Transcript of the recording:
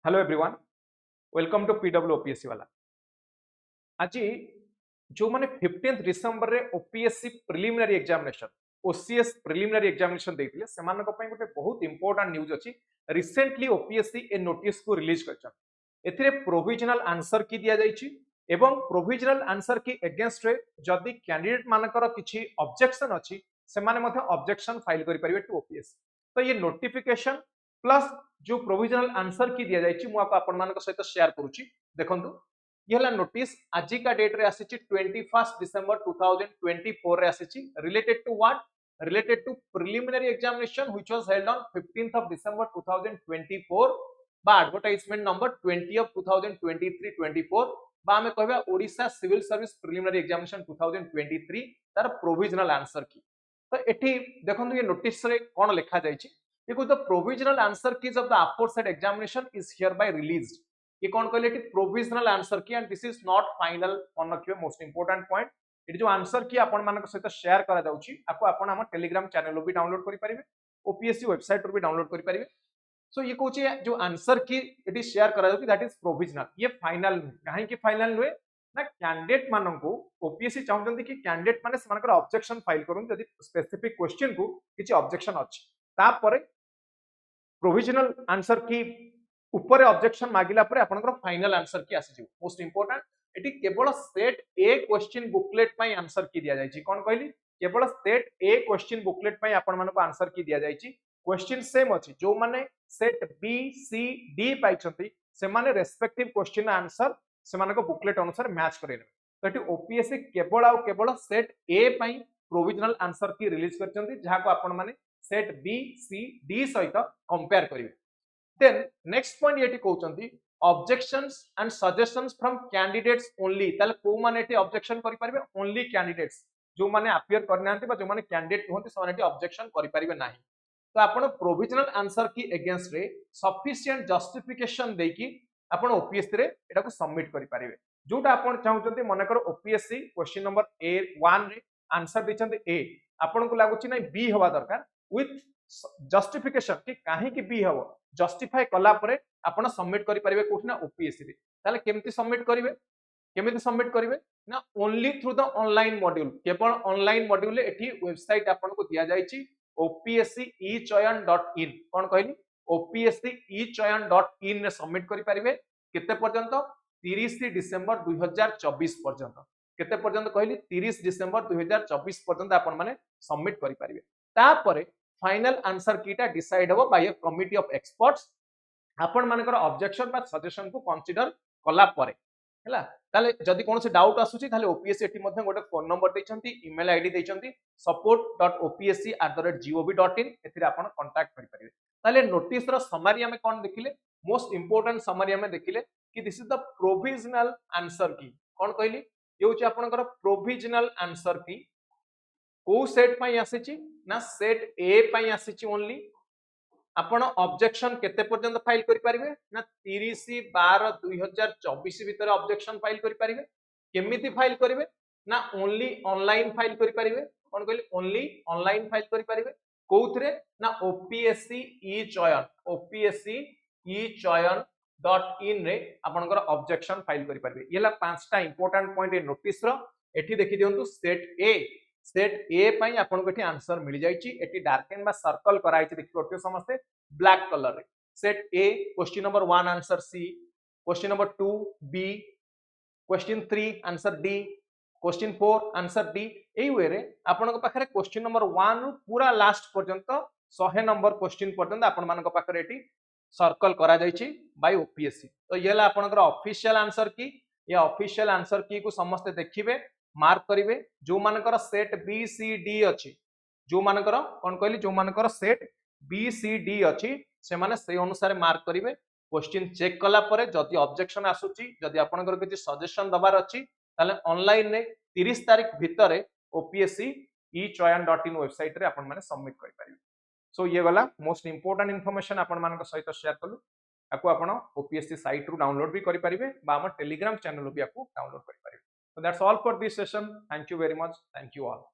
Hello everyone, welcome to PW OPSC वाला। आज जो माने 15 डिसेंबर रे OPSC preliminary examination OCS preliminary examination देथिले सेमानक पई गोटे बहुत इंपोर्टेंट न्यूज अछि। रिसेंटली ओपीएससी ए नोटिस को रिलीज करछन। एथिरे प्रोविजनल आंसर की दिया जायछि एवं प्रोविजनल आंसर की एगेंस्ट रे जदि कैंडिडेट मानकर किछि ऑब्जेक्शन अछि सेमाने मध्ये ऑब्जेक्शन फाइल करि परिबे टू ओपीएससी। तो ये नोटिफिकेशन प्लस जो प्रोविजनल आंसर की दिया जायछि मु आपन मानक सहित शेयर करूछि। देखंतु ये हला नोटिस आज का डेट रे आसीछि 21 डिसेंबर 2024 रे आसीछि। Related to what? Related to preliminary examination which was held on 15th of December 2024 बा एडवर्टाइजमेंट नंबर 20 ऑफ 2023-24 बा हमें कहबा Odisha civil service preliminary examination 2023 तार प्रोविजनल आंसर की। तो एठी देखंतु ये नोटिस रे कोन लिखा जायछि। देखो the provisional answer keys of the aforesaid examination is here bye released. ये कौन कहले प्रोविजनल आंसर की and this is not final. मन रखिए मोस्ट इंपोर्टेंट पॉइंट, ये जो आंसर की आपण मानक सहित शेयर करा जाउची आपको आपण हम टेलीग्राम चैनल भी डाउनलोड करि परिबे, ओपीएससी वेबसाइट रो भी डाउनलोड करि परिबे। सो ये कहूची जो आंसर की एटी शेयर करा जाउची दैट इज प्रोविजनल, ये फाइनल काहे की फाइनल हुए ना कैंडिडेट माननको ओपीएससी चाहउचंती कि कैंडिडेट माने समानकर ऑब्जेक्शन फाइल करूं जदि स्पेसिफिक क्वेश्चन को किछि ऑब्जेक्शन अछि तापरे प्रोविजनल आंसर की ऊपर ऑब्जेक्शन मागिला पर आपनकर फाइनल आंसर की आसी। मोस्ट इंपोर्टेंट एटी केवल सेट ए क्वेश्चन बुकलेट पई आंसर की दिया जायछि। कोन कहली केवल सेट ए क्वेश्चन बुकलेट पई आपण मानको आंसर की दिया जायछि। क्वेश्चन सेम अछि जो माने सेट बी सी डी पाइछंती से माने रेस्पेक्टिव क्वेश्चन आंसर से मानको बुकलेट अनुसार मैच करेने। तो एटी ओपीएससी केवल सेट ए पई प्रोविजनल आंसर की रिलीज करछंती जहा को आपण माने सेट बी सी डी सहित कंपेयर करिवे। देन नेक्स्ट पॉइंट ये कहउचंती objections and suggestions from candidates only. ताले को माने एटी ऑब्जेक्शन करि परिबे ओनली कैंडिडेट्स जो माने अपियर करनांती बा जो माने कैंडिडेट होंती सने एटी ऑब्जेक्शन करि परिबे नाही। तो आपण प्रोविजनल आंसर की एगेंस्ट रे सफिशिएंट जस्टिफिकेशन देकी आपण ओपीएससी रे एटा को सबमिट करि परिबे। जोटा आपण चाहउचंती माने कर ओपीएससी क्वेश्चन नंबर ए 1 रे आंसर दिचंती ए आपण को लागुची नै बी होवा दरकार विथ जस्टिफिकेशन कि काहे कि बी हबो जस्टिफाई कला परे आपण सबमिट करि परिबे कोठ ना ओपीएससी रे। ताले केमति सबमिट करिवे ना only through the online module. केवल ऑनलाइन मॉड्यूल ले एठी वेबसाइट आपण को दिया जायछि opscechayan.in। कोन कहली opscechayan.in रे सबमिट करि परिबे केते पर्यंत 30 डिसेंबर 2024 पर्यंत। केते पर्यंत कहली 30 डिसेंबर 2024 पर्यंत आपण माने सबमिट करि परिबे। तापरे फाइनल आंसर कीटा डिसाइड हो by a committee of experts. आपण मानकर ऑब्जेक्शन बा सजेशन को कंसीडर कला परे हैला। ताले जदि कोनसे डाउट आसुची ताले ओपीएससी एटी मध्ये गोटे फोन नंबर दैचंती, ईमेल आईडी दैचंती support.opsc@gov.in एथिरे आपण कांटेक्ट करि परिबे। ताले नोटिस रो समरी हमें कोन देखिले मोस्ट इंपोर्टेंट समरी हमें देखिले कि this is the provisional answer की। कोन कहली ये होची आपनकर प्रोविजनल आंसर की को सेट पई आसीची ना सेट ए पई आसीची ओनली। आपण ऑब्जेक्शन केते पर्यंत फाइल करि परिबे ना 30/12/2024 भीतर ऑब्जेक्शन फाइल करि परिबे। केमिति फाइल करिवे ना ओनली ऑनलाइन फाइल करि परिबे। कोन कहली ओनली ऑनलाइन फाइल करि परिबे कोउथरे ना ओपीएससी ई चयन.in रे आपनकर ऑब्जेक्शन फाइल करि परिबे। येला पांचटा इंपोर्टेंट पॉइंट ए नोटिस रो एठी देखि दियंतु सेट ए पई आपन कोठी आंसर मिल जायछि। एटी डार्केन बा सर्कल कराइछि देखि परथियो समस्त ब्लैक कलर रे। Set A question number 1 answer C, question number 2 B, question 3 answer D, question 4 answer D. एई वे रे आपन को पाखरे क्वेश्चन नंबर 1 रु पूरा लास्ट पर्यंत 100 नंबर क्वेश्चन पर्यंत आपन मान को पाखरे एटी सर्कल करा जायछि बाय ओपीएससी। तो येला आपनकर ऑफिशियल आंसर की। ये ऑफिशियल आंसर की को समस्त देखिबे मार्क करिवे। जो मानकर सेट बी सी डी अछि, जो मानकर कोन कहली जो मानकर सेट बी सी डी अछि से माने से अनुसार मार्क करिवे। क्वेश्चन चेक कला परे जदि ऑब्जेक्शन आसुची जदि आपनकर किछि सजेशन दबार अछि ताले ऑनलाइन रे 30 तारिख भितरे ओपीएससी e-chayan.in वेबसाइट रे आपन माने सबमिट करि परिबे। सो ये वाला मोस्ट इंपोर्टेंट इन्फॉर्मेशन आपन मानक सहित शेयर कलु। आको आपण ओपीएससी साइट रु डाउनलोड भी करि परिबे बा हम टेलीग्राम चैनल भी आको डाउनलोड करि परिबे। So that's all for this session. Thank you very much. Thank you all.